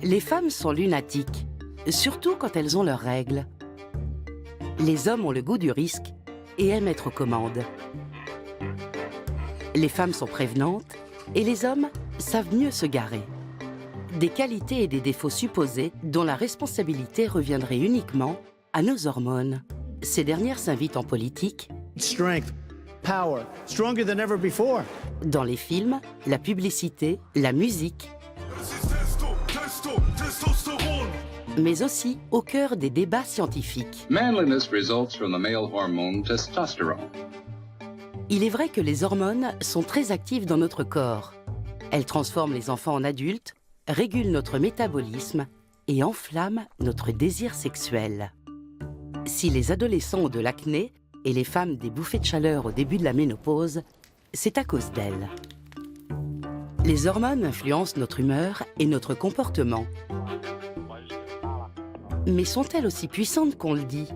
Les femmes sont lunatiques, surtout quand elles ont leurs règles. Les hommes ont le goût du risque et aiment être aux commandes. Les femmes sont prévenantes et les hommes savent mieux se garer. Des qualités et des défauts supposés dont la responsabilité reviendrait uniquement à nos hormones. Ces dernières s'invitent en politique, Strength, power, stronger than ever before. dans les films, la publicité, la musique, mais aussi au cœur des débats scientifiques. Manliness results from the male hormone testosterone. Il est vrai que les hormones sont très actives dans notre corps. Elles transforment les enfants en adultes, régulent notre métabolisme et enflamment notre désir sexuel. Si les adolescents ont de l'acné et les femmes des bouffées de chaleur au début de la ménopause, c'est à cause d'elles. Les hormones influencent notre humeur et notre comportement. Mais sont-elles aussi puissantes qu'on le dit?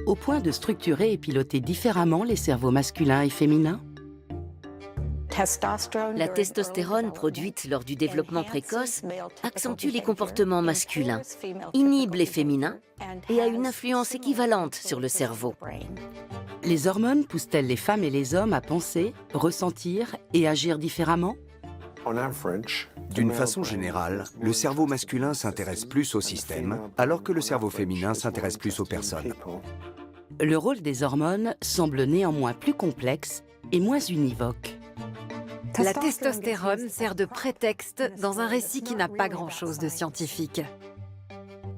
Au point de structurer et piloter différemment les cerveaux masculins et féminins? La testostérone produite lors du développement précoce accentue les comportements masculins, inhibe les féminins et a une influence équivalente sur le cerveau. Les hormones poussent-elles les femmes et les hommes à penser, ressentir et agir différemment? D'une façon générale, le cerveau masculin s'intéresse plus au système, alors que le cerveau féminin s'intéresse plus aux personnes. Le rôle des hormones semble néanmoins plus complexe et moins univoque. La testostérone sert de prétexte dans un récit qui n'a pas grand-chose de scientifique.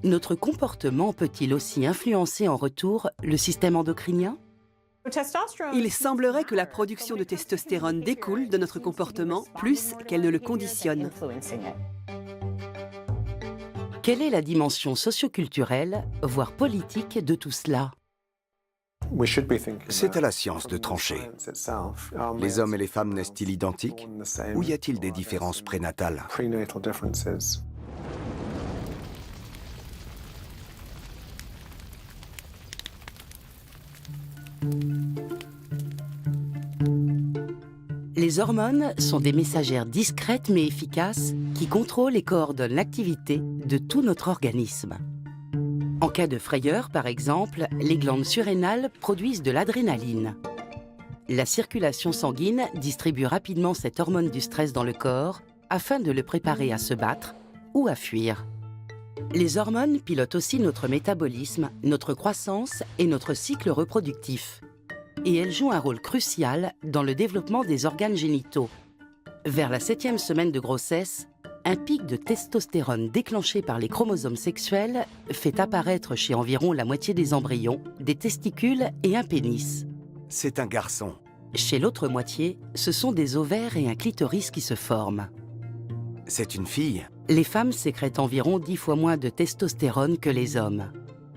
Notre comportement peut-il aussi influencer en retour le système endocrinien? Il semblerait que la production de testostérone découle de notre comportement plus qu'elle ne le conditionne. Quelle est la dimension socioculturelle, voire politique de tout cela? C'est à la science de trancher. Les hommes et les femmes naissent-ils identiques? Ou y a-t-il des différences prénatales? Les hormones sont des messagères discrètes mais efficaces qui contrôlent et coordonnent l'activité de tout notre organisme. En cas de frayeur, par exemple, les glandes surrénales produisent de l'adrénaline. La circulation sanguine distribue rapidement cette hormone du stress dans le corps afin de le préparer à se battre ou à fuir. Les hormones pilotent aussi notre métabolisme, notre croissance et notre cycle reproductif. Et elles jouent un rôle crucial dans le développement des organes génitaux. Vers la 7e semaine de grossesse, un pic de testostérone déclenché par les chromosomes sexuels fait apparaître chez environ la moitié des embryons des testicules et un pénis. C'est un garçon. Chez l'autre moitié, ce sont des ovaires et un clitoris qui se forment. C'est une fille. Les femmes sécrètent environ 10 fois moins de testostérone que les hommes.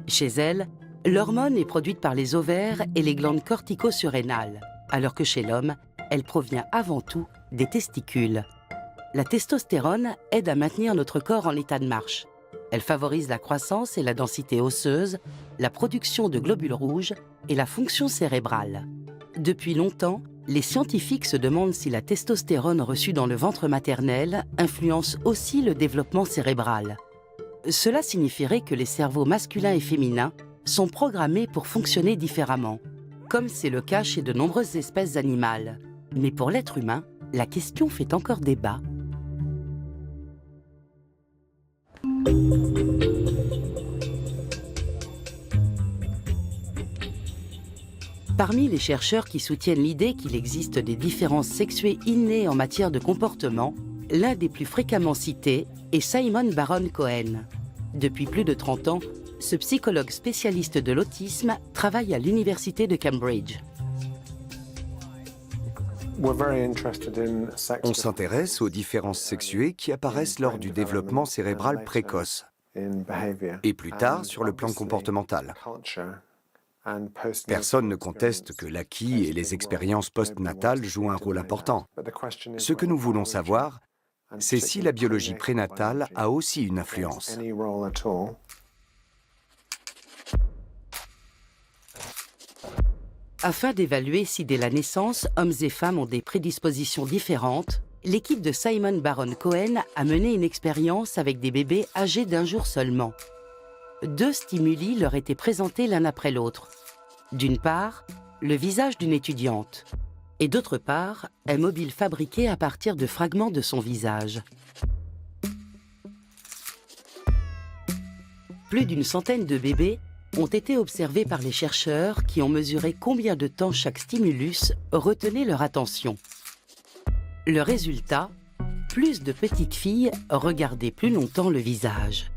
Chez elles, l'hormone est produite par les ovaires et les glandes cortico-surrénales, alors que chez l'homme, elle provient avant tout des testicules. La testostérone aide à maintenir notre corps en état de marche. Elle favorise la croissance et la densité osseuse, la production de globules rouges et la fonction cérébrale. Depuis longtemps, les scientifiques se demandent si la testostérone reçue dans le ventre maternel influence aussi le développement cérébral. Cela signifierait que les cerveaux masculins et féminins sont programmés pour fonctionner différemment, comme c'est le cas chez de nombreuses espèces animales. Mais pour l'être humain, la question fait encore débat. Parmi les chercheurs qui soutiennent l'idée qu'il existe des différences sexuées innées en matière de comportement, l'un des plus fréquemment cités est Simon Baron-Cohen. Depuis plus de 30 ans, ce psychologue spécialiste de l'autisme travaille à l'université de Cambridge. On s'intéresse aux différences sexuées qui apparaissent lors du développement cérébral précoce et plus tard sur le plan comportemental. Personne ne conteste que l'acquis et les expériences postnatales jouent un rôle important. Ce que nous voulons savoir, c'est si la biologie prénatale a aussi une influence. Afin d'évaluer si dès la naissance, hommes et femmes ont des prédispositions différentes, l'équipe de Simon Baron Cohen a mené une expérience avec des bébés âgés d'1 jour seulement. 2 stimuli leur étaient présentés l'un après l'autre. D'une part, le visage d'une étudiante, et d'autre part, un mobile fabriqué à partir de fragments de son visage. Plus d'une centaine de bébés ont été observés par les chercheurs qui ont mesuré combien de temps chaque stimulus retenait leur attention. Le résultat, plus de petites filles regardaient plus longtemps le visage.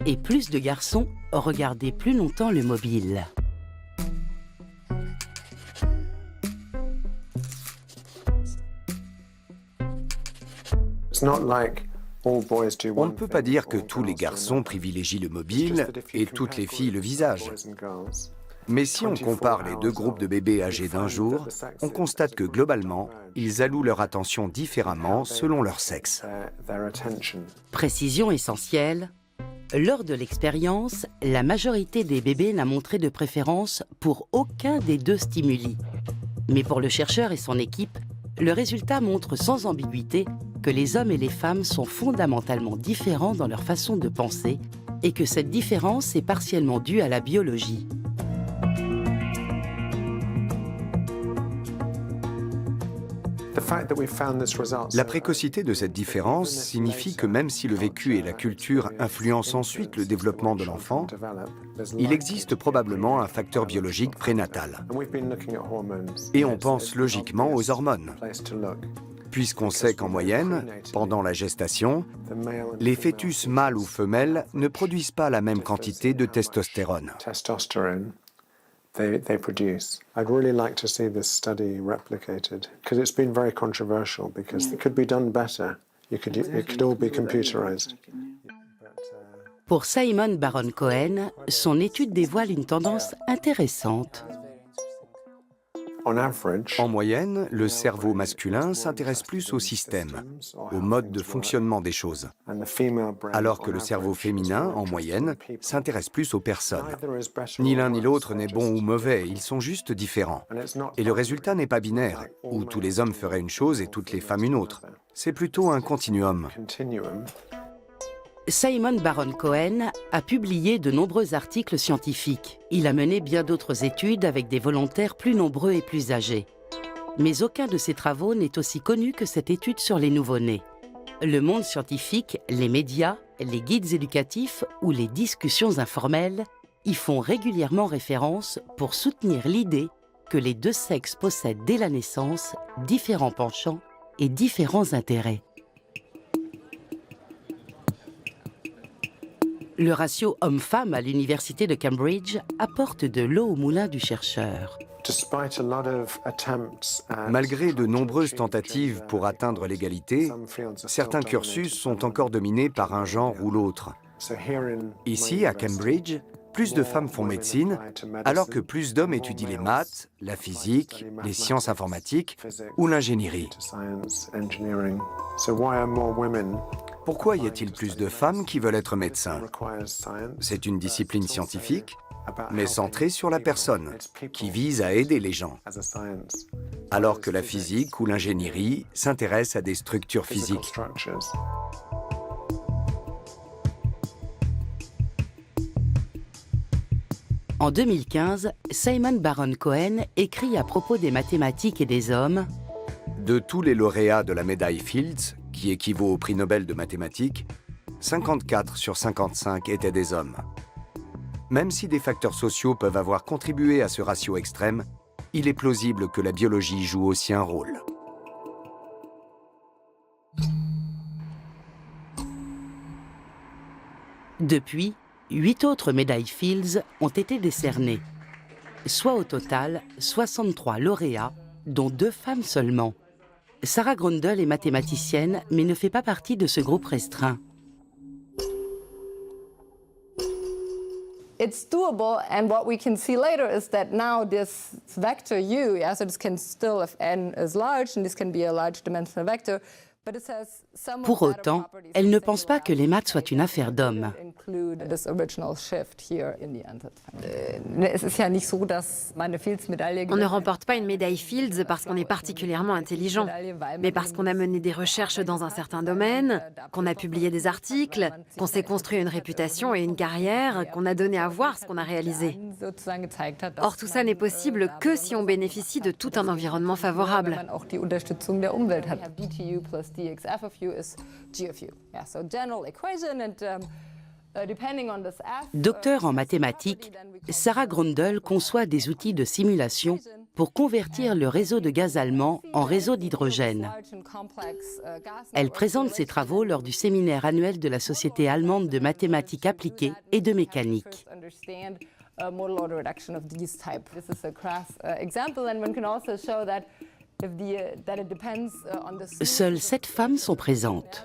Et plus de garçons regardaient plus longtemps le mobile. On ne peut pas dire que tous les garçons privilégient le mobile et toutes les filles le visage. Mais si on compare les 2 groupes de bébés âgés d'1 jour, on constate que globalement, ils allouent leur attention différemment selon leur sexe. Précision essentielle, lors de l'expérience, la majorité des bébés n'a montré de préférence pour aucun des 2 stimuli. Mais pour le chercheur et son équipe, le résultat montre sans ambiguïté que les hommes et les femmes sont fondamentalement différents dans leur façon de penser et que cette différence est partiellement due à la biologie. La précocité de cette différence signifie que même si le vécu et la culture influencent ensuite le développement de l'enfant, il existe probablement un facteur biologique prénatal. Et on pense logiquement aux hormones, puisqu'on sait qu'en moyenne, pendant la gestation, les fœtus mâles ou femelles ne produisent pas la même quantité de testostérone. They produce. I'd really like to see this study replicated because it's been very controversial because it could be done better. It could all be computerized. Pour Simon Baron Cohen, son étude dévoile une tendance intéressante. En moyenne, le cerveau masculin s'intéresse plus au système, au mode de fonctionnement des choses, alors que le cerveau féminin, en moyenne, s'intéresse plus aux personnes. Ni l'un ni l'autre n'est bon ou mauvais, ils sont juste différents. Et le résultat n'est pas binaire, où tous les hommes feraient une chose et toutes les femmes une autre. C'est plutôt un continuum. Simon Baron Cohen a publié de nombreux articles scientifiques. Il a mené bien d'autres études avec des volontaires plus nombreux et plus âgés. Mais aucun de ses travaux n'est aussi connu que cette étude sur les nouveau-nés. Le monde scientifique, les médias, les guides éducatifs ou les discussions informelles y font régulièrement référence pour soutenir l'idée que les 2 sexes possèdent dès la naissance différents penchants et différents intérêts. Le ratio homme-femme à l'université de Cambridge apporte de l'eau au moulin du chercheur. Malgré de nombreuses tentatives pour atteindre l'égalité, certains cursus sont encore dominés par un genre ou l'autre. Ici, à Cambridge, plus de femmes font médecine, alors que plus d'hommes étudient les maths, la physique, les sciences informatiques ou l'ingénierie. Pourquoi y a-t-il plus de femmes qui veulent être médecins? C'est une discipline scientifique, mais centrée sur la personne, qui vise à aider les gens, alors que la physique ou l'ingénierie s'intéressent à des structures physiques. En 2015, Simon Baron Cohen écrit à propos des mathématiques et des hommes: De tous les lauréats de la médaille Fields, qui équivaut au prix Nobel de mathématiques, 54 sur 55 étaient des hommes. Même si des facteurs sociaux peuvent avoir contribué à ce ratio extrême, il est plausible que la biologie joue aussi un rôle. Depuis, 8 autres médailles Fields ont été décernées, soit au total 63 lauréats, dont 2 femmes seulement. Sarah Grundle est mathématicienne, mais ne fait pas partie de ce groupe restreint. It's doable, and what we can see later is that now this vector u, yeah, so this can still, if n is large, and this can be a large dimensional vector, Pour autant, elle ne pense pas que les maths soient une affaire d'hommes. On ne remporte pas une médaille Fields parce qu'on est particulièrement intelligent, mais parce qu'on a mené des recherches dans un certain domaine, qu'on a publié des articles, qu'on s'est construit une réputation et une carrière, qu'on a donné à voir ce qu'on a réalisé. Or, tout ça n'est possible que si on bénéficie de tout un environnement favorable. Docteur en mathématiques, Sarah Grundle conçoit des outils de simulation pour convertir le réseau de gaz allemand en réseau d'hydrogène. Elle présente ses travaux lors du séminaire annuel de la Société allemande de mathématiques appliquées et de mécanique. Seules 7 femmes sont présentes.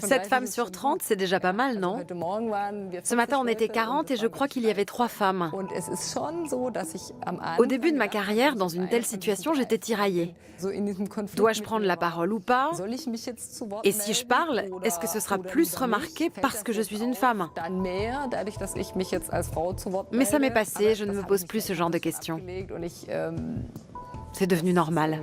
7 femmes sur 30, c'est déjà pas mal, non? Ce matin, on était 40 et je crois qu'il y avait 3 femmes. Au début de ma carrière, dans une telle situation, j'étais tiraillée. Dois-je prendre la parole ou pas? Et si je parle, est-ce que ce sera plus remarqué parce que je suis une femme? Mais ça m'est passé, je ne me pose plus ce genre de questions. C'est devenu normal.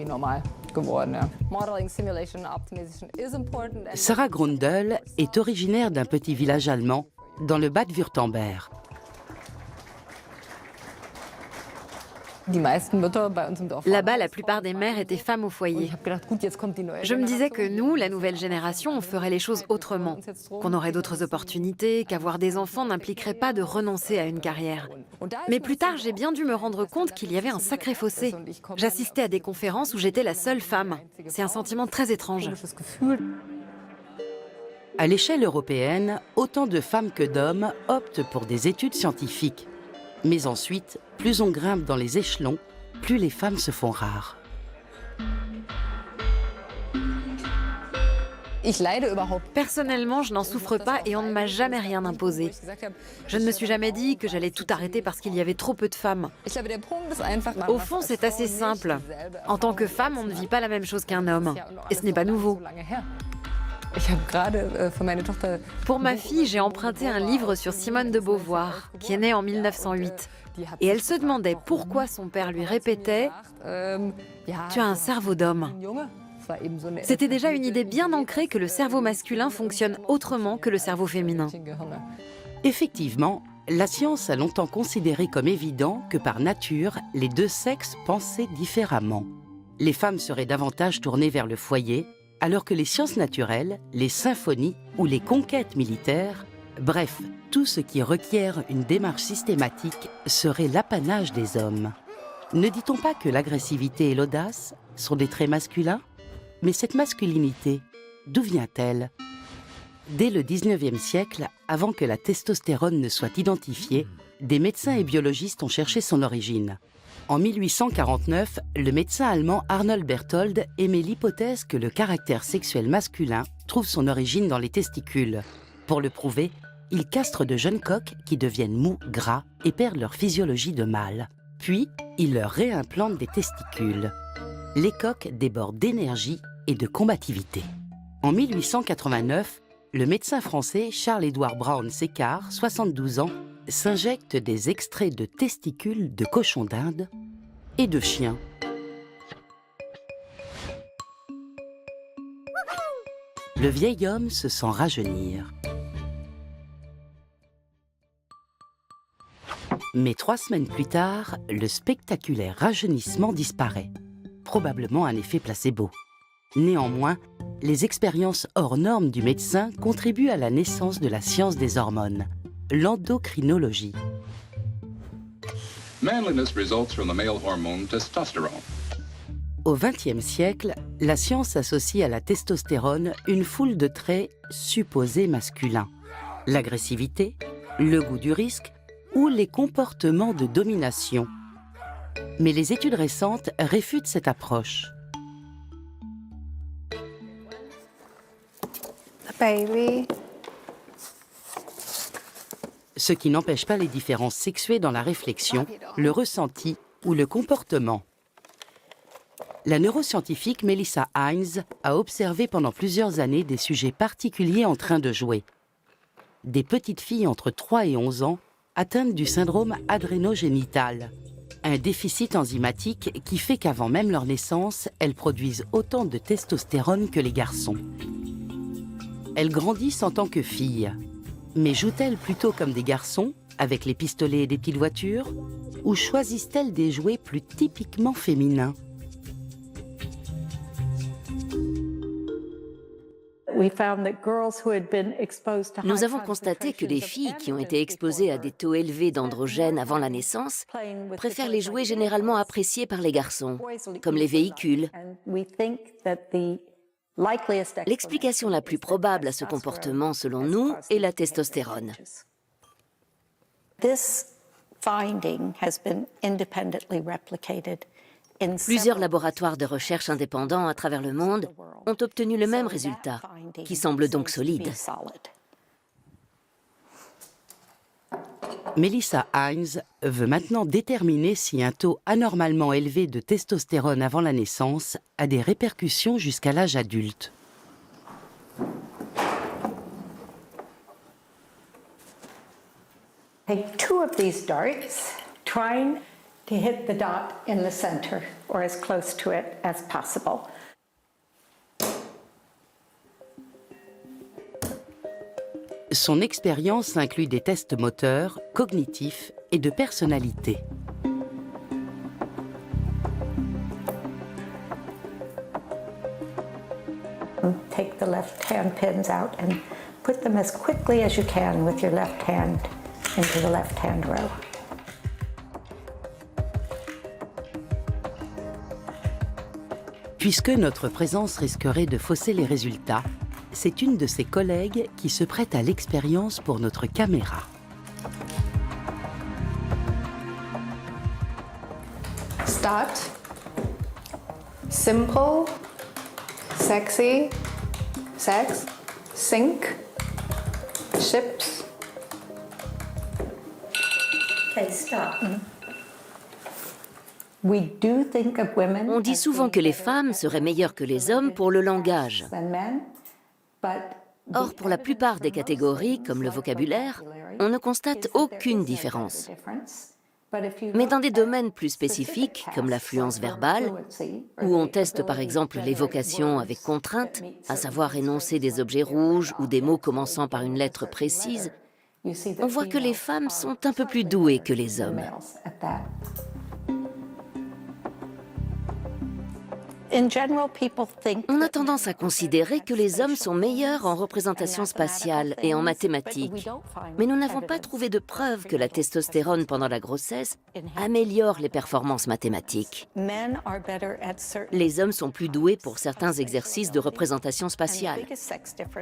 Sarah Grundle est originaire d'un petit village allemand dans le Bade-Württemberg. Là-bas, la plupart des mères étaient femmes au foyer. Je me disais que nous, la nouvelle génération, on ferait les choses autrement, qu'on aurait d'autres opportunités, qu'avoir des enfants n'impliquerait pas de renoncer à une carrière. Mais plus tard, j'ai bien dû me rendre compte qu'il y avait un sacré fossé. J'assistais à des conférences où j'étais la seule femme. C'est un sentiment très étrange. À l'échelle européenne, autant de femmes que d'hommes optent pour des études scientifiques. Mais ensuite, plus on grimpe dans les échelons, plus les femmes se font rares. Personnellement, je n'en souffre pas et on ne m'a jamais rien imposé. Je ne me suis jamais dit que j'allais tout arrêter parce qu'il y avait trop peu de femmes. Au fond, c'est assez simple. En tant que femme, on ne vit pas la même chose qu'un homme. Et ce n'est pas nouveau. Pour ma fille, j'ai emprunté un livre sur Simone de Beauvoir, qui est née en 1908. Et elle se demandait pourquoi son père lui répétait « Tu as un cerveau d'homme ». C'était déjà une idée bien ancrée que le cerveau masculin fonctionne autrement que le cerveau féminin. Effectivement, la science a longtemps considéré comme évident que par nature, les deux sexes pensaient différemment. Les femmes seraient davantage tournées vers le foyer, alors que les sciences naturelles, les symphonies ou les conquêtes militaires, bref, tout ce qui requiert une démarche systématique serait l'apanage des hommes. Ne dit-on pas que l'agressivité et l'audace sont des traits masculins? Mais cette masculinité, d'où vient-elle? Dès le 19e siècle, avant que la testostérone ne soit identifiée, des médecins et biologistes ont cherché son origine. En 1849, le médecin allemand Arnold Berthold émet l'hypothèse que le caractère sexuel masculin trouve son origine dans les testicules. Pour le prouver, il castre de jeunes coqs qui deviennent mous, gras et perdent leur physiologie de mâle. Puis, il leur réimplante des testicules. Les coqs débordent d'énergie et de combativité. En 1889, le médecin français Charles-Édouard Brown-Séquard, 72 ans, s'injecte des extraits de testicules de cochons d'Inde et de chiens. Le vieil homme se sent rajeunir. Mais 3 semaines plus tard, le spectaculaire rajeunissement disparaît. Probablement un effet placebo. Néanmoins, les expériences hors normes du médecin contribuent à la naissance de la science des hormones, l'endocrinologie. Manliness results from the male hormone testosterone. Au XXe siècle, la science associe à la testostérone une foule de traits supposés masculins. L'agressivité, le goût du risque ou les comportements de domination. Mais les études récentes réfutent cette approche. Baby. Ce qui n'empêche pas les différences sexuées dans la réflexion, le ressenti ou le comportement. La neuroscientifique Melissa Hines a observé pendant plusieurs années des sujets particuliers en train de jouer. Des petites filles entre 3 et 11 ans atteintes du syndrome adrénogénital, un déficit enzymatique qui fait qu'avant même leur naissance, elles produisent autant de testostérone que les garçons. Elles grandissent en tant que filles, mais jouent-elles plutôt comme des garçons, avec les pistolets et des petites voitures, ou choisissent-elles des jouets plus typiquement féminins? Nous avons constaté que les filles qui ont été exposées à des taux élevés d'androgènes avant la naissance préfèrent les jouets généralement appréciés par les garçons, comme les véhicules. L'explication la plus probable à ce comportement, selon nous, est la testostérone. Plusieurs laboratoires de recherche indépendants à travers le monde ont obtenu le même résultat, qui semble donc solide. Melissa Hines veut maintenant déterminer si un taux anormalement élevé de testostérone avant la naissance a des répercussions jusqu'à l'âge adulte. Take 2 of these darts, trying to hit the dot in the center or as close to it as possible. Son expérience inclut des tests moteurs, cognitifs et de personnalité. Take the left hand pins out and put them as quickly as you can with your left hand into the left hand row. Puisque notre présence risquerait de fausser les résultats, c'est une de ses collègues qui se prête à l'expérience pour notre caméra. Start. Simple. Sexy. Sex. Sink. Chips. Okay, stop. On dit souvent que les femmes seraient meilleures que les hommes pour le langage. Or, pour la plupart des catégories, comme le vocabulaire, on ne constate aucune différence. Mais dans des domaines plus spécifiques, comme l'affluence verbale, où on teste par exemple l'évocation avec contrainte, à savoir énoncer des objets rouges ou des mots commençant par une lettre précise, on voit que les femmes sont un peu plus douées que les hommes. On a tendance à considérer que les hommes sont meilleurs en représentation spatiale et en mathématiques. Mais nous n'avons pas trouvé de preuve que la testostérone pendant la grossesse améliore les performances mathématiques. Les hommes sont plus doués pour certains exercices de représentation spatiale.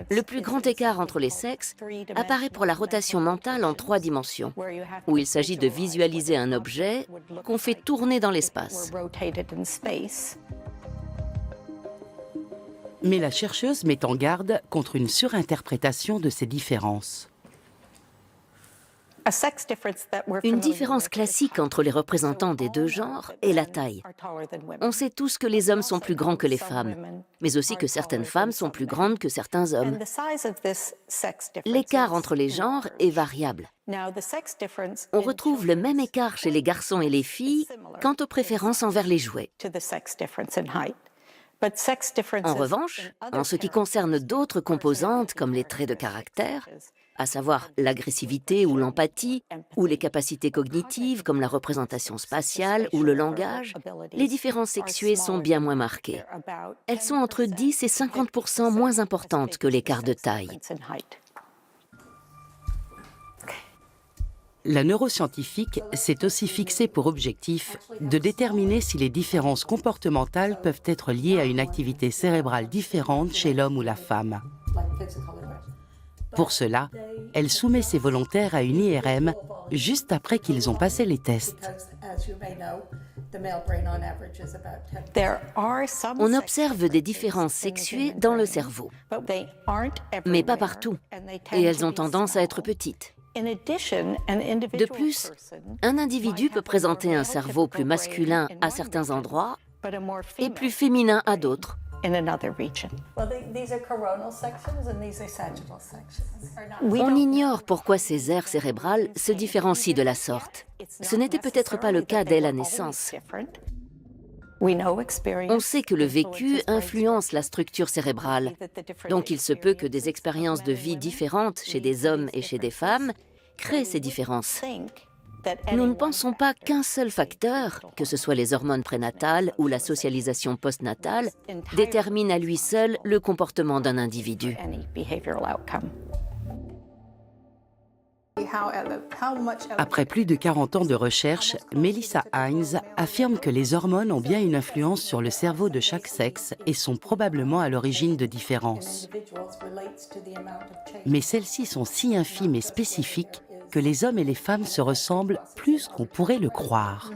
Le plus grand écart entre les sexes apparaît pour la rotation mentale en 3 dimensions, où il s'agit de visualiser un objet qu'on fait tourner dans l'espace. Mais la chercheuse met en garde contre une surinterprétation de ces différences. Une différence classique entre les représentants des deux genres est la taille. On sait tous que les hommes sont plus grands que les femmes, mais aussi que certaines femmes sont plus grandes que certains hommes. L'écart entre les genres est variable. On retrouve le même écart chez les garçons et les filles quant aux préférences envers les jouets. En revanche, en ce qui concerne d'autres composantes comme les traits de caractère, à savoir l'agressivité ou l'empathie, ou les capacités cognitives comme la représentation spatiale ou le langage, les différences sexuées sont bien moins marquées. Elles sont entre 10 et 50% moins importantes que l'écart de taille. La neuroscientifique s'est aussi fixée pour objectif de déterminer si les différences comportementales peuvent être liées à une activité cérébrale différente chez l'homme ou la femme. Pour cela, elle soumet ses volontaires à une IRM juste après qu'ils ont passé les tests. On observe des différences sexuées dans le cerveau, mais pas partout, et elles ont tendance à être petites. De plus, un individu peut présenter un cerveau plus masculin à certains endroits et plus féminin à d'autres. On ignore pourquoi ces aires cérébrales se différencient de la sorte. Ce n'était peut-être pas le cas dès la naissance. On sait que le vécu influence la structure cérébrale, donc il se peut que des expériences de vie différentes chez des hommes et chez des femmes créent ces différences. Nous ne pensons pas qu'un seul facteur, que ce soit les hormones prénatales ou la socialisation postnatale, détermine à lui seul le comportement d'un individu. Après plus de 40 ans de recherche, Melissa Hines affirme que les hormones ont bien une influence sur le cerveau de chaque sexe et sont probablement à l'origine de différences. Mais celles-ci sont si infimes et spécifiques que les hommes et les femmes se ressemblent plus qu'on pourrait le croire.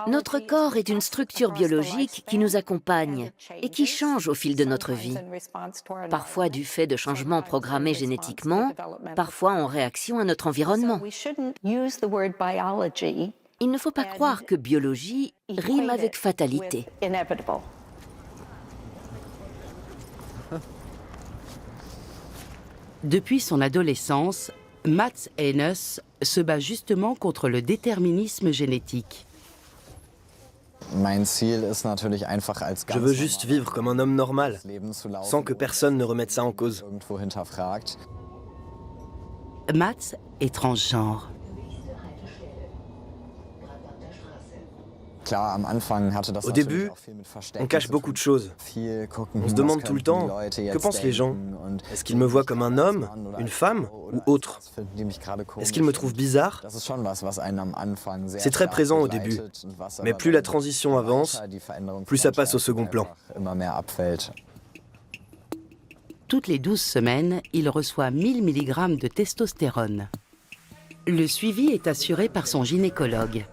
Notre corps est une structure biologique qui nous accompagne et qui change au fil de notre vie. Parfois du fait de changements programmés génétiquement, parfois en réaction à notre environnement. Il ne faut pas croire que biologie rime avec fatalité. Depuis son adolescence, Mats Heines se bat justement contre le déterminisme génétique. Je veux juste vivre comme un homme normal, sans que personne ne remette ça en cause. Mats est transgenre. Au début, on cache beaucoup de choses. On se demande tout le temps, que pensent les gens? Est-ce qu'ils me voient comme un homme, une femme ou autre? Est-ce qu'ils me trouvent bizarre? C'est très présent au début, mais plus la transition avance, plus ça passe au second plan. Toutes les 12 semaines, il reçoit 1000 mg de testostérone. Le suivi est assuré par son gynécologue.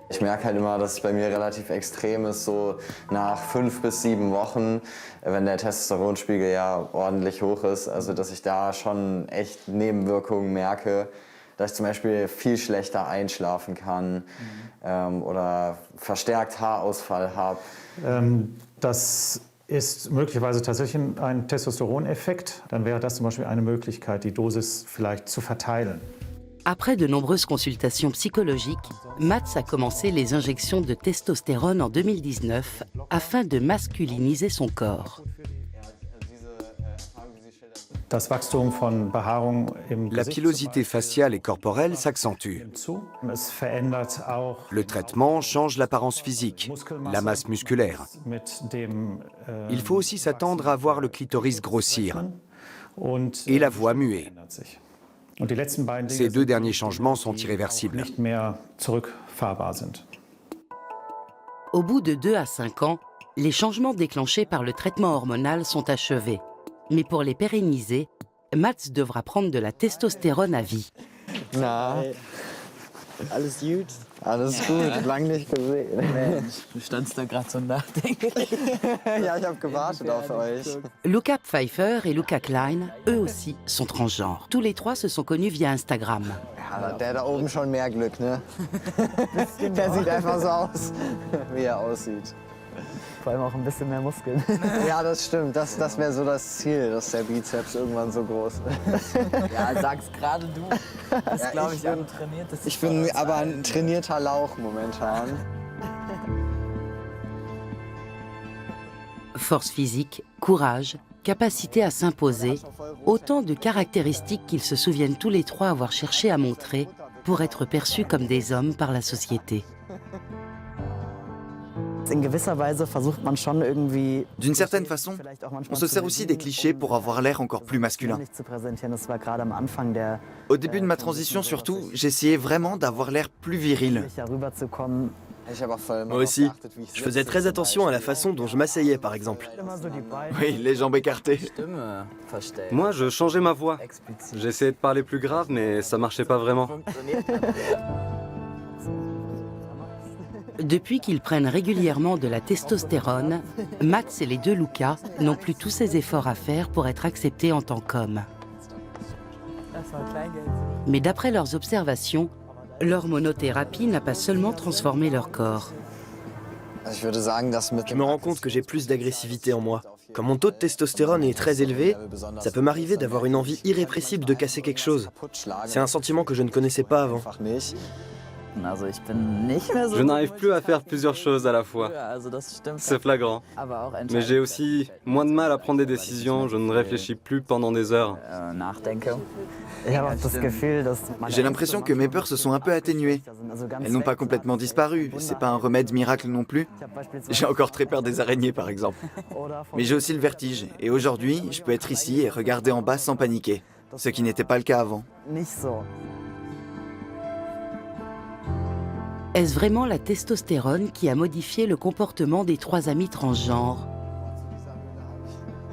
Ich merke halt immer, dass es bei mir relativ extrem ist, so nach 5 bis 7 Wochen, wenn der Testosteronspiegel ja ordentlich hoch ist, also dass ich da schon echt Nebenwirkungen merke, dass ich zum Beispiel viel schlechter einschlafen kann oder verstärkt Haarausfall habe. Das ist möglicherweise tatsächlich ein Testosteroneffekt. Dann wäre das zum Beispiel eine Möglichkeit, die Dosis vielleicht zu verteilen. Après de nombreuses consultations psychologiques, Mats a commencé les injections de testostérone en 2019 afin de masculiniser son corps. La pilosité faciale et corporelle s'accentue. Le traitement change l'apparence physique, la masse musculaire. Il faut aussi s'attendre à voir le clitoris grossir et la voix muer. Ces deux derniers changements sont irréversibles. Au bout de 2 à 5 ans, les changements déclenchés par le traitement hormonal sont achevés. Mais pour les pérenniser, Mats devra prendre de la testostérone à vie. Na, alles gut? Alles gut, lang nicht gesehen. Mensch, du standst da gerade so nachdenklich. Ja, ich habe gewartet auf euch. Luca Pfeiffer et Luca Klein, eux aussi, sont transgenres. Tous les trois se sont connus via Instagram. Ja, der da oben schon mehr Glück, ne? Der sieht einfach so aus, wie er aussieht. Vor allem auch ein bisschen mehr Muskeln. Ja, das stimmt. Das wäre so das Ziel, dass der Bizeps irgendwann so groß ist. Ja, sag's gerade du. Das ja, glaube ich, ein trainiertes. Ich bin aber ein trainierter Lauch momentan. Force physique, courage, capacité à s'imposer, autant de caractéristiques qu'ils se souviennent tous les trois avoir cherché à montrer pour être perçus comme des hommes par la société. D'une certaine façon, on se sert aussi des clichés pour avoir l'air encore plus masculin. Au début de ma transition surtout, j'essayais vraiment d'avoir l'air plus viril. Moi aussi, je faisais très attention à la façon dont je m'asseyais par exemple. Oui, les jambes écartées. Moi, je changeais ma voix. J'essayais de parler plus grave, mais ça marchait pas vraiment. Depuis qu'ils prennent régulièrement de la testostérone, Max et les deux Luca n'ont plus tous ces efforts à faire pour être acceptés en tant qu'hommes. Mais d'après leurs observations, l'hormonothérapie n'a pas seulement transformé leur corps. Je me rends compte que j'ai plus d'agressivité en moi. Quand mon taux de testostérone est très élevé, ça peut m'arriver d'avoir une envie irrépressible de casser quelque chose. C'est un sentiment que je ne connaissais pas avant. Je n'arrive plus à faire plusieurs choses à la fois. C'est flagrant. Mais j'ai aussi moins de mal à prendre des décisions, je ne réfléchis plus pendant des heures. J'ai l'impression que mes peurs se sont un peu atténuées. Elles n'ont pas complètement disparu, c'est pas un remède miracle non plus. J'ai encore très peur des araignées par exemple. Mais j'ai aussi le vertige, et aujourd'hui, je peux être ici et regarder en bas sans paniquer, ce qui n'était pas le cas avant. Est-ce vraiment la testostérone qui a modifié le comportement des trois amis transgenres?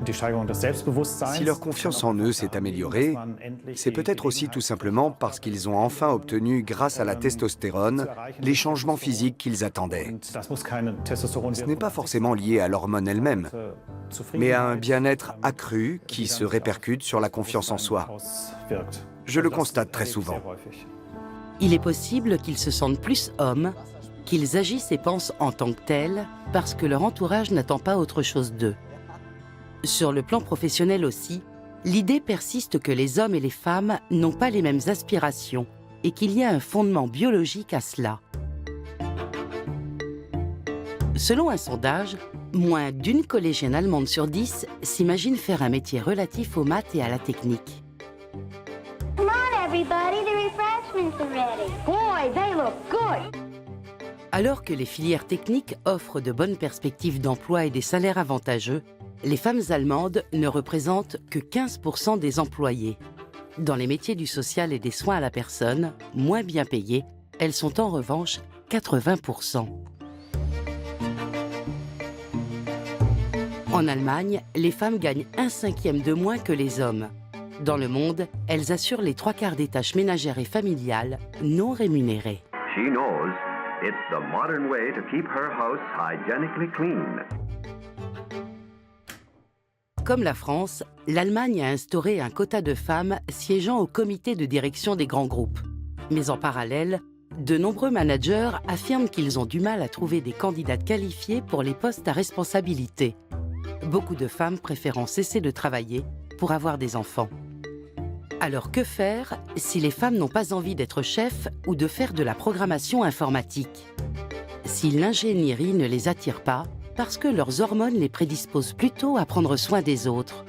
Si leur confiance en eux s'est améliorée, c'est peut-être aussi tout simplement parce qu'ils ont enfin obtenu, grâce à la testostérone, les changements physiques qu'ils attendaient. Ce n'est pas forcément lié à l'hormone elle-même, mais à un bien-être accru qui se répercute sur la confiance en soi. Je le constate très souvent. Il est possible qu'ils se sentent plus hommes, qu'ils agissent et pensent en tant que tels, parce que leur entourage n'attend pas autre chose d'eux. Sur le plan professionnel aussi, l'idée persiste que les hommes et les femmes n'ont pas les mêmes aspirations et qu'il y a un fondement biologique à cela. Selon un sondage, moins d'une collégienne allemande sur 10 s'imagine faire un métier relatif aux maths et à la technique. Come on, everybody, the refreshments are ready. Boy, they look good. Alors que les filières techniques offrent de bonnes perspectives d'emploi et des salaires avantageux, les femmes allemandes ne représentent que 15% des employés. Dans les métiers du social et des soins à la personne, moins bien payés, elles sont en revanche 80%. En Allemagne, les femmes gagnent 1/5 de moins que les hommes. Dans le monde, elles assurent les 3/4 des tâches ménagères et familiales non rémunérées. She knows it's the modern way to keep her house hygienically clean. Comme la France, l'Allemagne a instauré un quota de femmes siégeant au comité de direction des grands groupes. Mais en parallèle, de nombreux managers affirment qu'ils ont du mal à trouver des candidates qualifiées pour les postes à responsabilité. Beaucoup de femmes préférant cesser de travailler pour avoir des enfants. Alors que faire si les femmes n'ont pas envie d'être chefs ou de faire de la programmation informatique? Si l'ingénierie ne les attire pas, parce que leurs hormones les prédisposent plutôt à prendre soin des autres.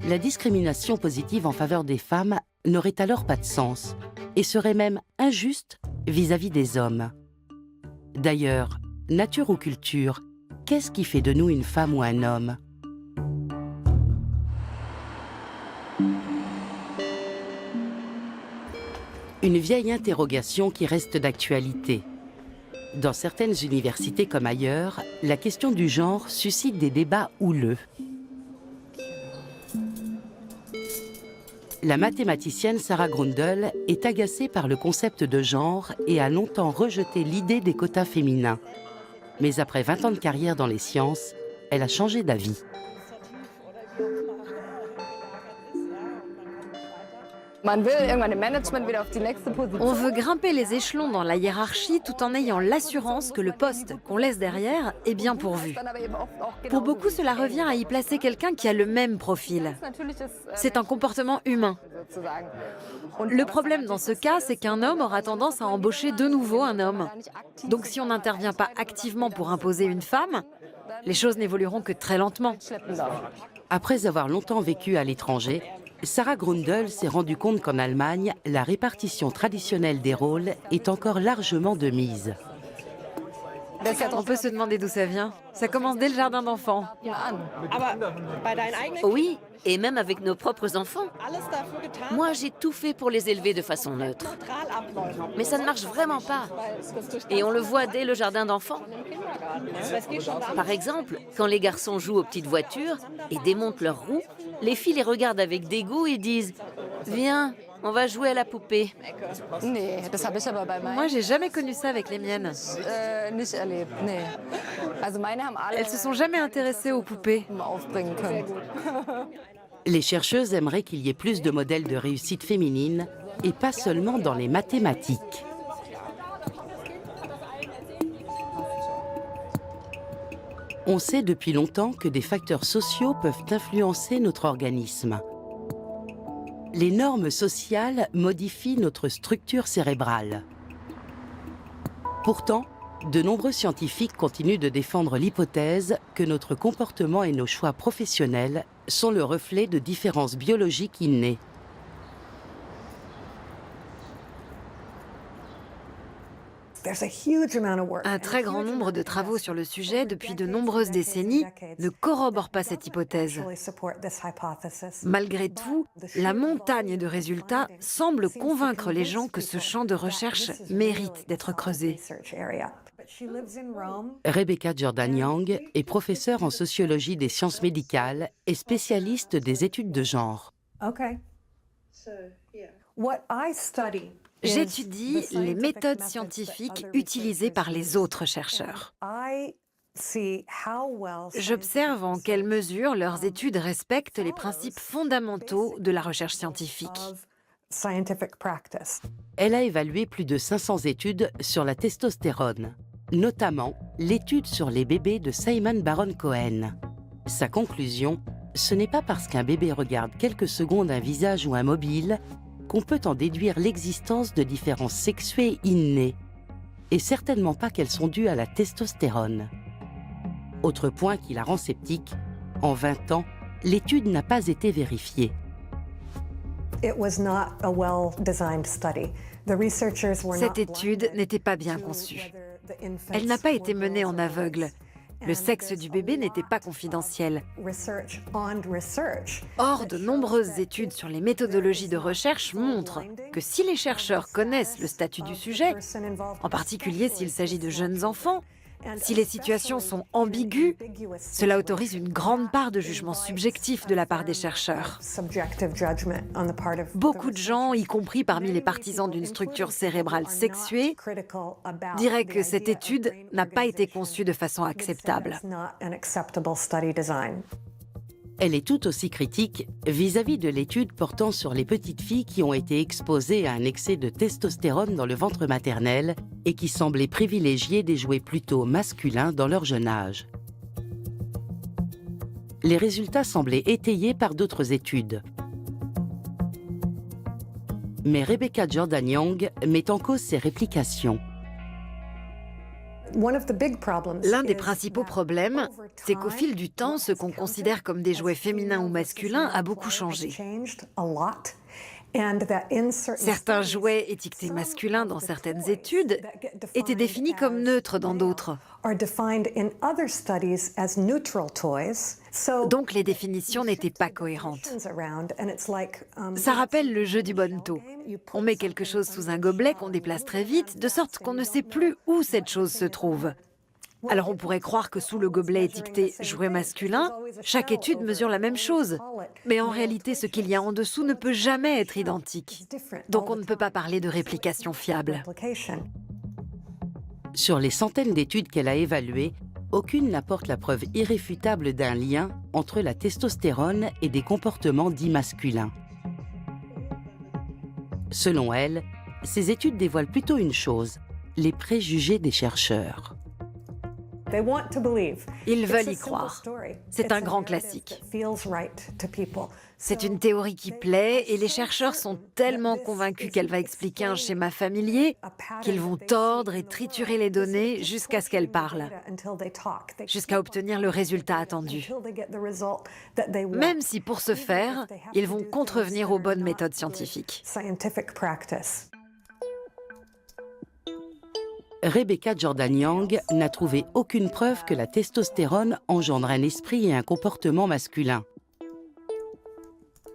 La discrimination positive en faveur des femmes n'aurait alors pas de sens et serait même injuste vis-à-vis des hommes. D'ailleurs, nature ou culture, qu'est-ce qui fait de nous une femme ou un homme? Une vieille interrogation qui reste d'actualité. Dans certaines universités comme ailleurs, la question du genre suscite des débats houleux. La mathématicienne Sarah Grundel est agacée par le concept de genre et a longtemps rejeté l'idée des quotas féminins. Mais après 20 ans de carrière dans les sciences, elle a changé d'avis. On veut grimper les échelons dans la hiérarchie tout en ayant l'assurance que le poste qu'on laisse derrière est bien pourvu. Pour beaucoup, cela revient à y placer quelqu'un qui a le même profil. C'est un comportement humain. Le problème dans ce cas, c'est qu'un homme aura tendance à embaucher de nouveau un homme. Donc si on n'intervient pas activement pour imposer une femme, les choses n'évolueront que très lentement. Après avoir longtemps vécu à l'étranger, Sarah Grundel s'est rendue compte qu'en Allemagne, la répartition traditionnelle des rôles est encore largement de mise. On peut se demander d'où ça vient. Ça commence dès le jardin d'enfants. Oui, et même avec nos propres enfants. Moi, j'ai tout fait pour les élever de façon neutre. Mais ça ne marche vraiment pas. Et on le voit dès le jardin d'enfants. Par exemple, quand les garçons jouent aux petites voitures et démontent leurs roues, les filles les regardent avec dégoût et disent « Viens, On va jouer à la poupée. Moi, j'ai jamais connu ça avec les miennes. Elles se sont jamais intéressées aux poupées. Les chercheuses aimeraient qu'il y ait plus de modèles de réussite féminine et pas seulement dans les mathématiques. On sait depuis longtemps que des facteurs sociaux peuvent influencer notre organisme. Les normes sociales modifient notre structure cérébrale. Pourtant, de nombreux scientifiques continuent de défendre l'hypothèse que notre comportement et nos choix professionnels sont le reflet de différences biologiques innées. Un très grand nombre de travaux sur le sujet depuis de nombreuses décennies ne corroborent pas cette hypothèse. Malgré tout, la montagne de résultats semble convaincre les gens que ce champ de recherche mérite d'être creusé. Rebecca Jordan-Young est professeure en sociologie des sciences médicales et spécialiste des études de genre. J'étudie les méthodes scientifiques utilisées par les autres chercheurs. J'observe en quelle mesure leurs études respectent les principes fondamentaux de la recherche scientifique. Elle a évalué plus de 500 études sur la testostérone, notamment l'étude sur les bébés de Simon Baron-Cohen. Sa conclusion, ce n'est pas parce qu'un bébé regarde quelques secondes un visage ou un mobile qu'on peut en déduire l'existence de différences sexuées innées, et certainement pas qu'elles sont dues à la testostérone. Autre point qui la rend sceptique, en 20 ans, l'étude n'a pas été vérifiée. Cette étude n'était pas bien conçue. Elle n'a pas été menée en aveugle. Le sexe du bébé n'était pas confidentiel. Or, de nombreuses études sur les méthodologies de recherche montrent que si les chercheurs connaissent le statut du sujet, en particulier s'il s'agit de jeunes enfants, si les situations sont ambiguës, cela autorise une grande part de jugement subjectif de la part des chercheurs. Beaucoup de gens, y compris parmi les partisans d'une structure cérébrale sexuée, diraient que cette étude n'a pas été conçue de façon acceptable. Elle est tout aussi critique vis-à-vis de l'étude portant sur les petites filles qui ont été exposées à un excès de testostérone dans le ventre maternel et qui semblaient privilégier des jouets plutôt masculins dans leur jeune âge. Les résultats semblaient étayés par d'autres études. Mais Rebecca Jordan-Young met en cause ces réplications. L'un des principaux problèmes, c'est qu'au fil du temps, ce qu'on considère comme des jouets féminins ou masculins a beaucoup changé. Certains jouets étiquetés masculins dans certaines études étaient définis comme neutres dans d'autres. Donc les définitions n'étaient pas cohérentes. Ça rappelle le jeu du bonneto. On met quelque chose sous un gobelet qu'on déplace très vite, de sorte qu'on ne sait plus où cette chose se trouve. Alors on pourrait croire que sous le gobelet étiqueté « jouet masculin », chaque étude mesure la même chose. Mais en réalité, ce qu'il y a en dessous ne peut jamais être identique. Donc on ne peut pas parler de réplication fiable. Sur les centaines d'études qu'elle a évaluées, aucune n'apporte la preuve irréfutable d'un lien entre la testostérone et des comportements dits masculins. Selon elle, ces études dévoilent plutôt une chose, les préjugés des chercheurs. Ils veulent y croire. C'est un grand classique. C'est une théorie qui plaît et les chercheurs sont tellement convaincus qu'elle va expliquer un schéma familier qu'ils vont tordre et triturer les données jusqu'à ce qu'elles parlent, jusqu'à obtenir le résultat attendu. Même si pour ce faire, ils vont contrevenir aux bonnes méthodes scientifiques. Rebecca Jordan-Young n'a trouvé aucune preuve que la testostérone engendre un esprit et un comportement masculin.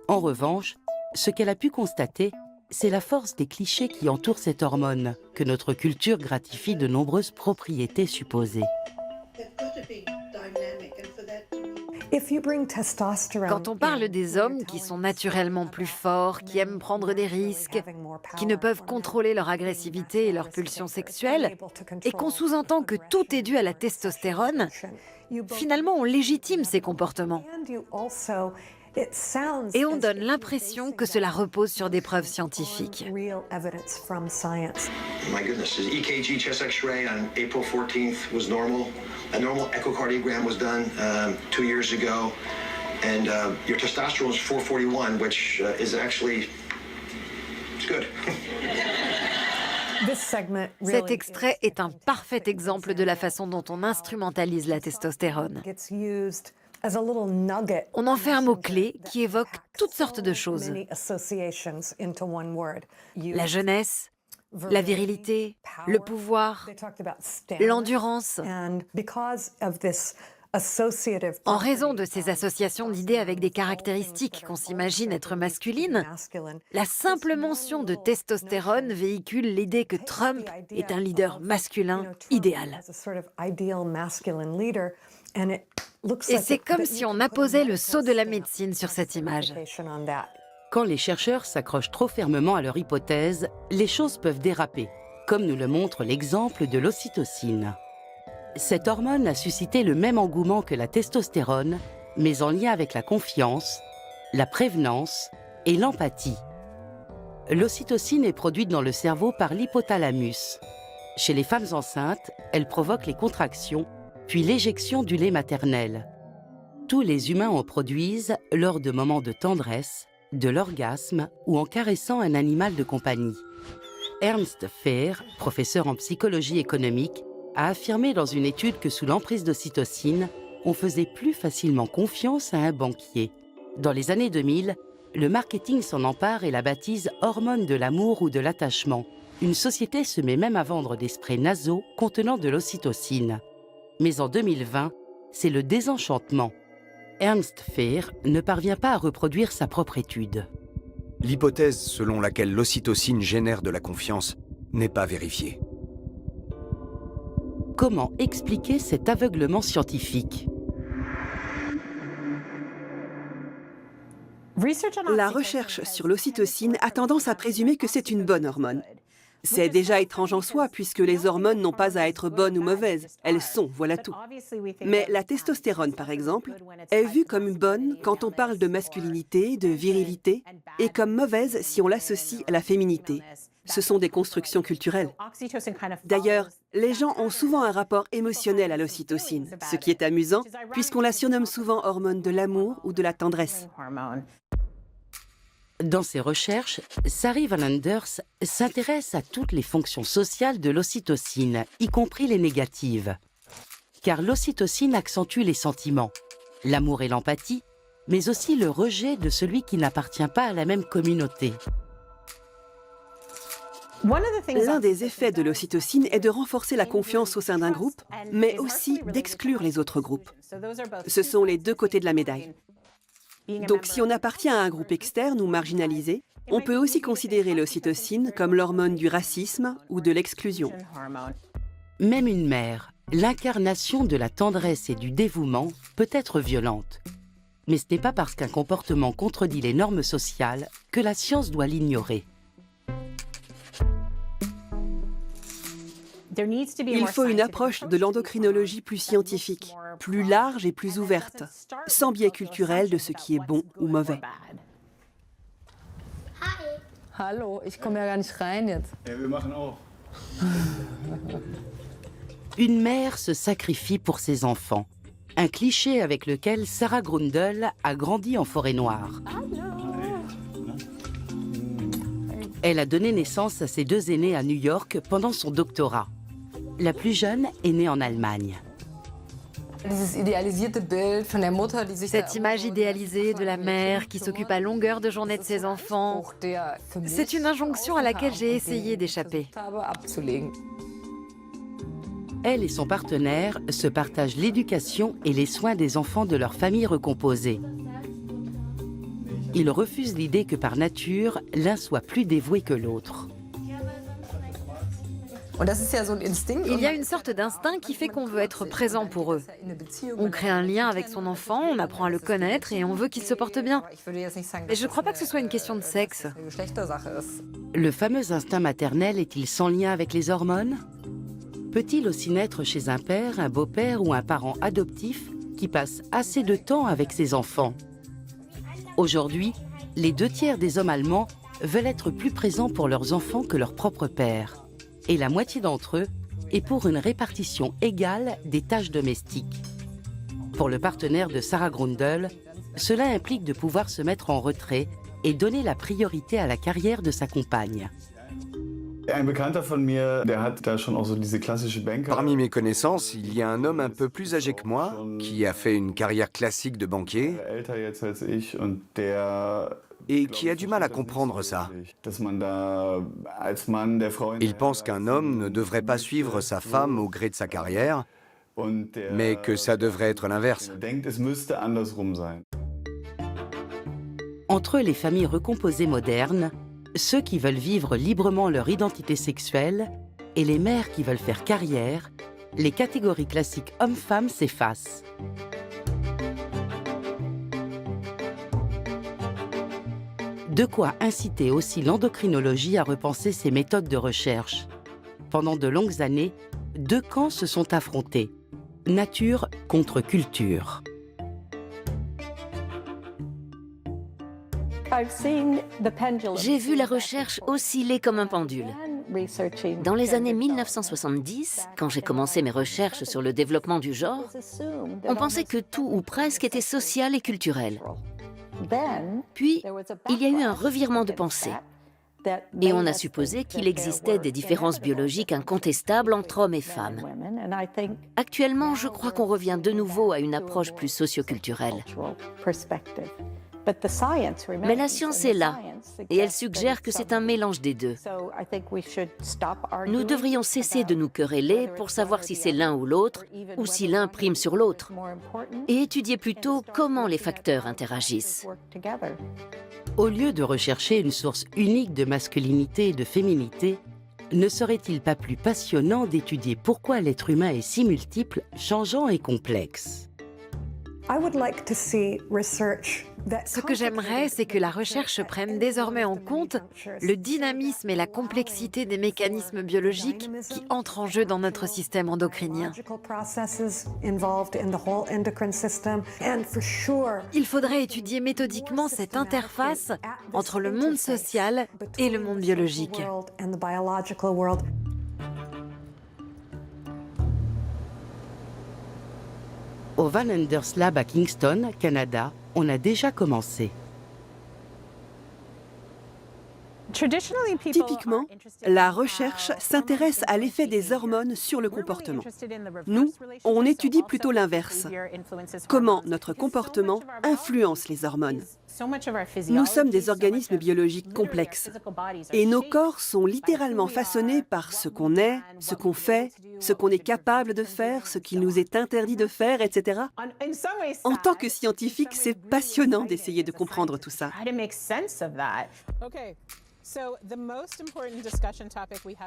En revanche, ce qu'elle a pu constater, c'est la force des clichés qui entourent cette hormone, que notre culture gratifie de nombreuses propriétés supposées. Quand on parle des hommes qui sont naturellement plus forts, qui aiment prendre des risques, qui ne peuvent contrôler leur agressivité et leur pulsion sexuelle, et qu'on sous-entend que tout est dû à la testostérone, finalement on légitime ces comportements. Et on donne l'impression que cela repose sur des preuves scientifiques. My goodness, his EKG chest X-ray on April 14th was normal. A normal echocardiogram was done 2 years ago, and your testosterone is 441, which is actually it's good. Cet extrait est un parfait exemple de la façon dont on instrumentalise la testostérone. On en fait un mot-clé qui évoque toutes sortes de choses. La jeunesse, la virilité, le pouvoir, l'endurance. En raison de ces associations d'idées avec des caractéristiques qu'on s'imagine être masculines, la simple mention de testostérone véhicule l'idée que Trump est un leader masculin idéal. Et c'est comme si on apposait le sceau de la médecine sur cette image. Quand les chercheurs s'accrochent trop fermement à leur hypothèse, les choses peuvent déraper, comme nous le montre l'exemple de l'ocytocine. Cette hormone a suscité le même engouement que la testostérone, mais en lien avec la confiance, la prévenance et l'empathie. L'ocytocine est produite dans le cerveau par l'hypothalamus. Chez les femmes enceintes, elle provoque les contractions, puis l'éjection du lait maternel. Tous les humains en produisent lors de moments de tendresse, de l'orgasme ou en caressant un animal de compagnie. Ernst Fehr, professeur en psychologie économique, a affirmé dans une étude que sous l'emprise d'ocytocine, on faisait plus facilement confiance à un banquier. Dans les années 2000, le marketing s'en empare et la baptise « hormone de l'amour » ou de l'attachement. Une société se met même à vendre des sprays nasaux contenant de l'ocytocine. Mais en 2020, c'est le désenchantement. Ernst Fehr ne parvient pas à reproduire sa propre étude. L'hypothèse selon laquelle l'ocytocine génère de la confiance n'est pas vérifiée. Comment expliquer cet aveuglement scientifique ? La recherche sur l'ocytocine a tendance à présumer que c'est une bonne hormone. C'est déjà étrange en soi, puisque les hormones n'ont pas à être bonnes ou mauvaises. Elles sont, voilà tout. Mais la testostérone, par exemple, est vue comme bonne quand on parle de masculinité, de virilité, et comme mauvaise si on l'associe à la féminité. Ce sont des constructions culturelles. D'ailleurs, les gens ont souvent un rapport émotionnel à l'ocytocine, ce qui est amusant, puisqu'on la surnomme souvent hormone de l'amour ou de la tendresse. Dans ses recherches, Sari Van Anders s'intéresse à toutes les fonctions sociales de l'ocytocine, y compris les négatives. Car l'ocytocine accentue les sentiments, l'amour et l'empathie, mais aussi le rejet de celui qui n'appartient pas à la même communauté. L'un des effets de l'ocytocine est de renforcer la confiance au sein d'un groupe, mais aussi d'exclure les autres groupes. Ce sont les deux côtés de la médaille. Donc si on appartient à un groupe externe ou marginalisé, on peut aussi considérer l'ocytocine comme l'hormone du racisme ou de l'exclusion. Même une mère, l'incarnation de la tendresse et du dévouement, peut être violente. Mais ce n'est pas parce qu'un comportement contredit les normes sociales que la science doit l'ignorer. Il faut une approche de l'endocrinologie plus scientifique, plus large et plus ouverte, sans biais culturel de ce qui est bon ou mauvais. Hallo, ich komme ja gar nicht rein jetzt. Ja, wir machen auch. Une mère se sacrifie pour ses enfants. Un cliché avec lequel Sarah Grundle a grandi en Forêt-Noire. Elle a donné naissance à ses deux aînés à New York pendant son doctorat. La plus jeune est née en Allemagne. Cette image idéalisée de la mère qui s'occupe à longueur de journée de ses enfants, c'est une injonction à laquelle j'ai essayé d'échapper. Elle et son partenaire se partagent l'éducation et les soins des enfants de leur famille recomposée. Ils refusent l'idée que par nature, l'un soit plus dévoué que l'autre. Il y a une sorte d'instinct qui fait qu'on veut être présent pour eux. On crée un lien avec son enfant, on apprend à le connaître et on veut qu'il se porte bien. Et je ne crois pas que ce soit une question de sexe. Le fameux instinct maternel est-il sans lien avec les hormones? Peut-il aussi naître chez un père, un beau-père ou un parent adoptif qui passe assez de temps avec ses enfants? Aujourd'hui, les 2/3 des hommes allemands veulent être plus présents pour leurs enfants que leur propre père. Et la moitié d'entre eux est pour une répartition égale des tâches domestiques. Pour le partenaire de Sarah Grundl, cela implique de pouvoir se mettre en retrait et donner la priorité à la carrière de sa compagne. Parmi mes connaissances, il y a un homme un peu plus âgé que moi qui a fait une carrière classique de banquier et qui a du mal à comprendre ça. Il pense qu'un homme ne devrait pas suivre sa femme au gré de sa carrière, mais que ça devrait être l'inverse. Entre les familles recomposées modernes, ceux qui veulent vivre librement leur identité sexuelle et les mères qui veulent faire carrière, les catégories classiques hommes-femmes s'effacent. De quoi inciter aussi l'endocrinologie à repenser ses méthodes de recherche. Pendant de longues années, 2 camps se sont affrontés, nature contre culture. J'ai vu la recherche osciller comme un pendule. Dans les années 1970, quand j'ai commencé mes recherches sur le développement du genre, on pensait que tout ou presque était social et culturel. Puis, il y a eu un revirement de pensée. Et on a supposé qu'il existait des différences biologiques incontestables entre hommes et femmes. Actuellement, je crois qu'on revient de nouveau à une approche plus socioculturelle. Mais la science est là, et elle suggère que c'est un mélange des deux. Nous devrions cesser de nous quereller pour savoir si c'est l'un ou l'autre, ou si l'un prime sur l'autre, et étudier plutôt comment les facteurs interagissent. Au lieu de rechercher une source unique de masculinité et de féminité, ne serait-il pas plus passionnant d'étudier pourquoi l'être humain est si multiple, changeant et complexe? Ce que j'aimerais, c'est que la recherche prenne désormais en compte le dynamisme et la complexité des mécanismes biologiques qui entrent en jeu dans notre système endocrinien. Il faudrait étudier méthodiquement cette interface entre le monde social et le monde biologique. Au Van Anders Lab à Kingston, Canada, on a déjà commencé. Typiquement, la recherche s'intéresse à l'effet des hormones sur le comportement. Nous, on étudie plutôt l'inverse. Comment notre comportement influence les hormones. Nous sommes des organismes biologiques complexes et nos corps sont littéralement façonnés par ce qu'on est, ce qu'on fait, ce qu'on est capable de faire, ce qu'il nous est interdit de faire, etc. En tant que scientifique, c'est passionnant d'essayer de comprendre tout ça.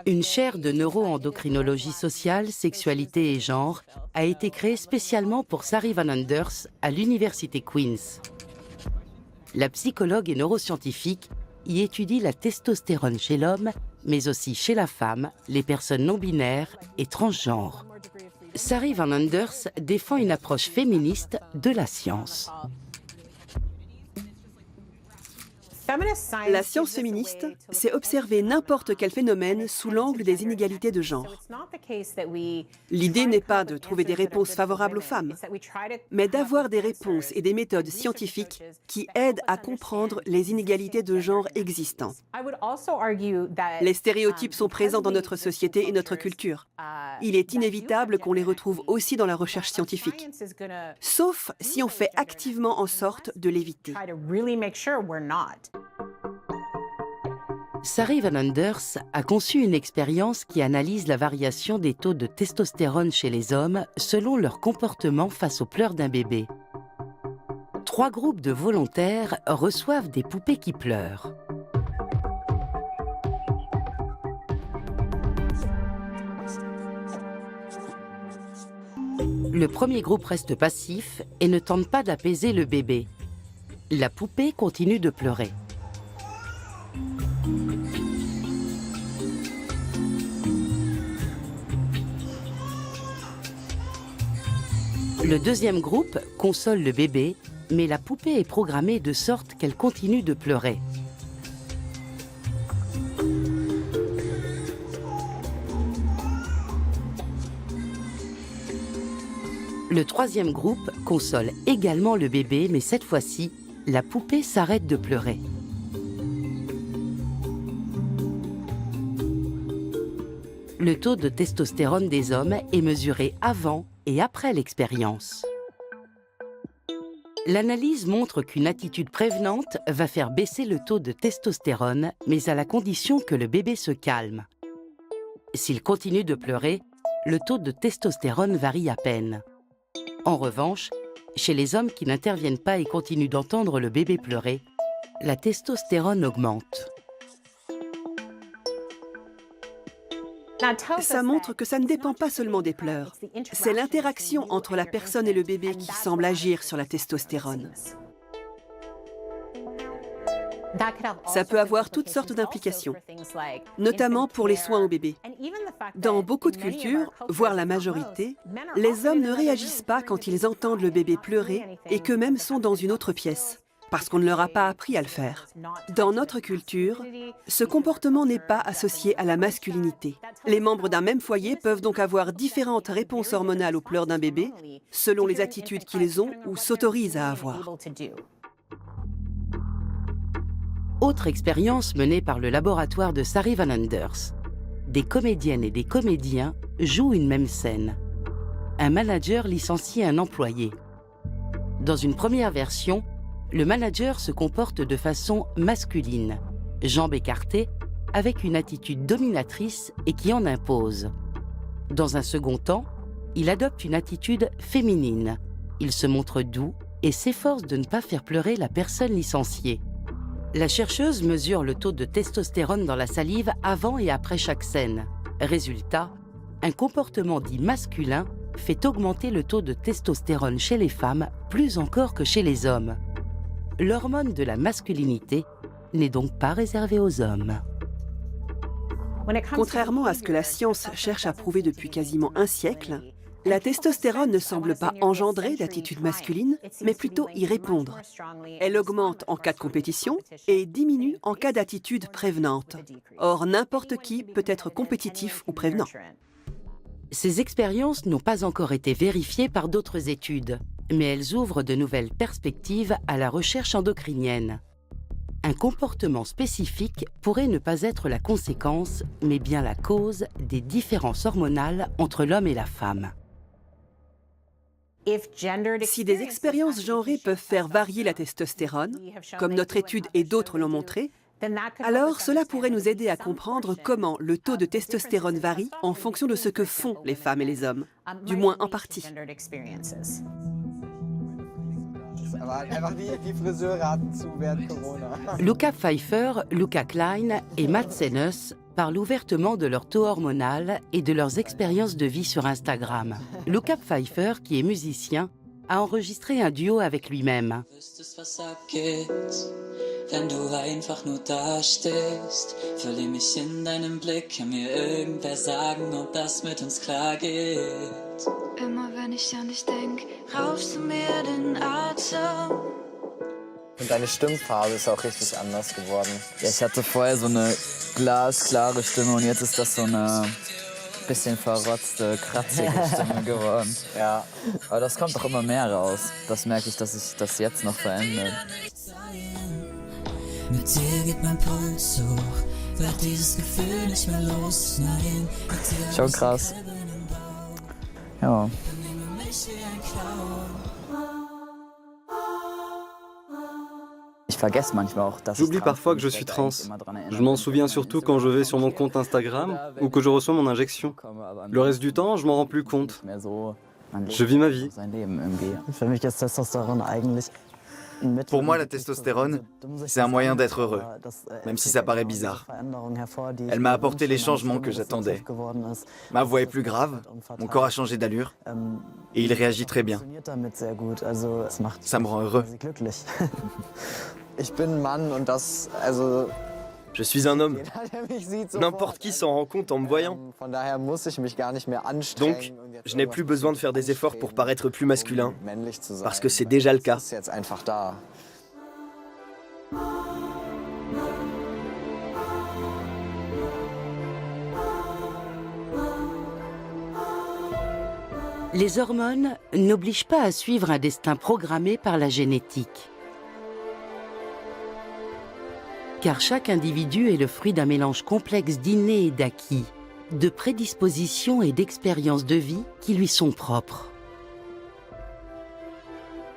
Une chaire de neuroendocrinologie sociale, sexualité et genre a été créée spécialement pour Sari Van Anders à l'université Queen's. La psychologue et neuroscientifique y étudie la testostérone chez l'homme, mais aussi chez la femme, les personnes non-binaires et transgenres. Sari Van Anders défend une approche féministe de la science. La science féministe, c'est observer n'importe quel phénomène sous l'angle des inégalités de genre. L'idée n'est pas de trouver des réponses favorables aux femmes, mais d'avoir des réponses et des méthodes scientifiques qui aident à comprendre les inégalités de genre existantes. Les stéréotypes sont présents dans notre société et notre culture. Il est inévitable qu'on les retrouve aussi dans la recherche scientifique, sauf si on fait activement en sorte de l'éviter. Sari Van Anders a conçu une expérience qui analyse la variation des taux de testostérone chez les hommes selon leur comportement face aux pleurs d'un bébé. 3 groupes de volontaires reçoivent des poupées qui pleurent. Le premier groupe reste passif et ne tente pas d'apaiser le bébé. La poupée continue de pleurer. Le deuxième groupe console le bébé, mais la poupée est programmée de sorte qu'elle continue de pleurer. Le troisième groupe console également le bébé, mais cette fois-ci, la poupée s'arrête de pleurer. Le taux de testostérone des hommes est mesuré avant et après l'expérience. L'analyse montre qu'une attitude prévenante va faire baisser le taux de testostérone, mais à la condition que le bébé se calme. S'il continue de pleurer, le taux de testostérone varie à peine. En revanche, chez les hommes qui n'interviennent pas et continuent d'entendre le bébé pleurer, la testostérone augmente. Ça montre que ça ne dépend pas seulement des pleurs. C'est l'interaction entre la personne et le bébé qui semble agir sur la testostérone. Ça peut avoir toutes sortes d'implications, notamment pour les soins au bébé. Dans beaucoup de cultures, voire la majorité, les hommes ne réagissent pas quand ils entendent le bébé pleurer et qu'eux-mêmes sont dans une autre pièce, parce qu'on ne leur a pas appris à le faire. Dans notre culture, ce comportement n'est pas associé à la masculinité. Les membres d'un même foyer peuvent donc avoir différentes réponses hormonales aux pleurs d'un bébé, selon les attitudes qu'ils ont ou s'autorisent à avoir. Autre expérience menée par le laboratoire de Sari Van Anders. Des comédiennes et des comédiens jouent une même scène. Un manager licencie un employé. Dans une première version, le manager se comporte de façon masculine, jambes écartées, avec une attitude dominatrice et qui en impose. Dans un second temps, il adopte une attitude féminine. Il se montre doux et s'efforce de ne pas faire pleurer la personne licenciée. La chercheuse mesure le taux de testostérone dans la salive avant et après chaque scène. Résultat, un comportement dit masculin fait augmenter le taux de testostérone chez les femmes plus encore que chez les hommes. L'hormone de la masculinité n'est donc pas réservée aux hommes. Contrairement à ce que la science cherche à prouver depuis quasiment un siècle, la testostérone ne semble pas engendrer d'attitude masculine, mais plutôt y répondre. Elle augmente en cas de compétition et diminue en cas d'attitude prévenante. Or, n'importe qui peut être compétitif ou prévenant. Ces expériences n'ont pas encore été vérifiées par d'autres études, mais elles ouvrent de nouvelles perspectives à la recherche endocrinienne. Un comportement spécifique pourrait ne pas être la conséquence, mais bien la cause des différences hormonales entre l'homme et la femme. Si des expériences genrées peuvent faire varier la testostérone, comme notre étude et d'autres l'ont montré, alors cela pourrait nous aider à comprendre comment le taux de testostérone varie en fonction de ce que font les femmes et les hommes, du moins en partie. Luca Pfeiffer, Luca Klein et Matt Senes parlent ouvertement de leur taux hormonal et de leurs expériences de vie sur Instagram. Luca Pfeiffer, qui est musicien, a enregistré un duo avec lui-même. Wenn du einfach nur da stehst, verliere mich in deinem Blick, kann mir irgendwer sagen, ob das mit uns klar geht. Immer wenn ich an dich denk, raubst du mir den Atem. Und deine Stimmfarbe ist auch richtig anders geworden. Ja, ich hatte vorher so eine glasklare Stimme und jetzt ist das so eine bisschen verrotzte, kratzige Stimme geworden. Ja, aber das kommt doch immer mehr raus. Das merke ich, dass sich das jetzt noch verändert. Mit dir geht mein Puls hoch, wird dieses Gefühl nicht mehr los, nein. Schon krass. Ja. J'oublie parfois que je suis trans. Je m'en souviens surtout quand je vais sur mon compte Instagram ou que je reçois mon injection. Le reste du temps, je m'en rends plus compte. Je vis ma vie. Für mich ist Testosteron eigentlich Pour moi, la testostérone, c'est un moyen d'être heureux, même si ça paraît bizarre. Elle m'a apporté les changements que j'attendais. Ma voix est plus grave, mon corps a changé d'allure, et il réagit très bien. Ça me rend heureux. Je suis un homme. N'importe qui s'en rend compte en me voyant. Donc, je n'ai plus besoin de faire des efforts pour paraître plus masculin, parce que c'est déjà le cas. Les hormones n'obligent pas à suivre un destin programmé par la génétique. Car chaque individu est le fruit d'un mélange complexe d'innés et d'acquis, de prédispositions et d'expériences de vie qui lui sont propres.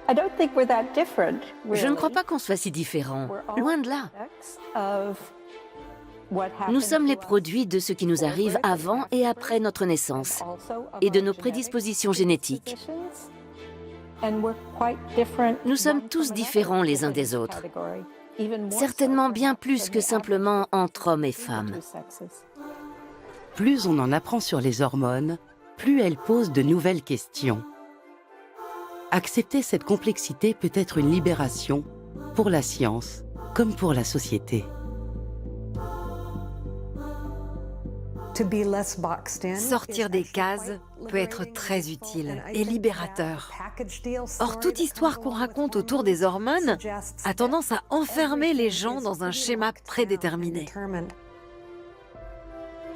Je ne crois pas qu'on soit si différents, loin de là. Nous sommes les produits de ce qui nous arrive avant et après notre naissance, et de nos prédispositions génétiques. Nous sommes tous différents les uns des autres, certainement bien plus que simplement entre hommes et femmes. Plus on en apprend sur les hormones, plus elles posent de nouvelles questions. Accepter cette complexité peut être une libération pour la science comme pour la société. Sortir des cases peut être très utile et libérateur. Or, toute histoire qu'on raconte autour des hormones a tendance à enfermer les gens dans un schéma prédéterminé.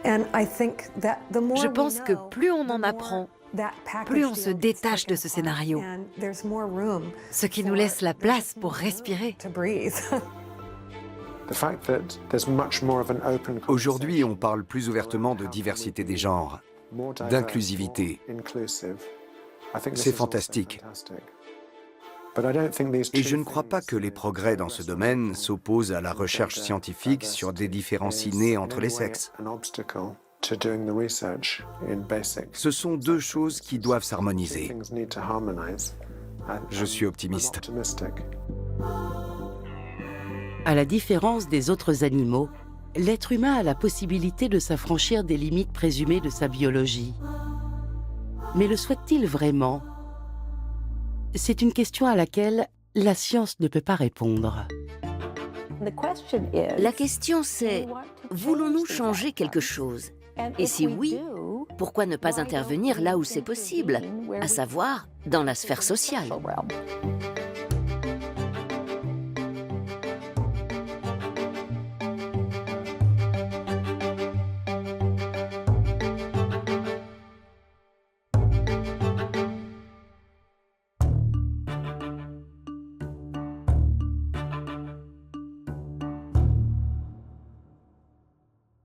Je pense que plus on en apprend, plus on se détache de ce scénario, ce qui nous laisse la place pour respirer. Aujourd'hui, on parle plus ouvertement de diversité des genres, d'inclusivité. C'est fantastique. Et je ne crois pas que les progrès dans ce domaine s'opposent à la recherche scientifique sur des différences innées entre les sexes. Ce sont deux choses qui doivent s'harmoniser. Je suis optimiste. À la différence des autres animaux, l'être humain a la possibilité de s'affranchir des limites présumées de sa biologie. Mais le souhaite-t-il vraiment ? C'est une question à laquelle la science ne peut pas répondre. La question c'est, voulons-nous changer quelque chose ? Et si oui, pourquoi ne pas intervenir là où c'est possible, à savoir dans la sphère sociale ?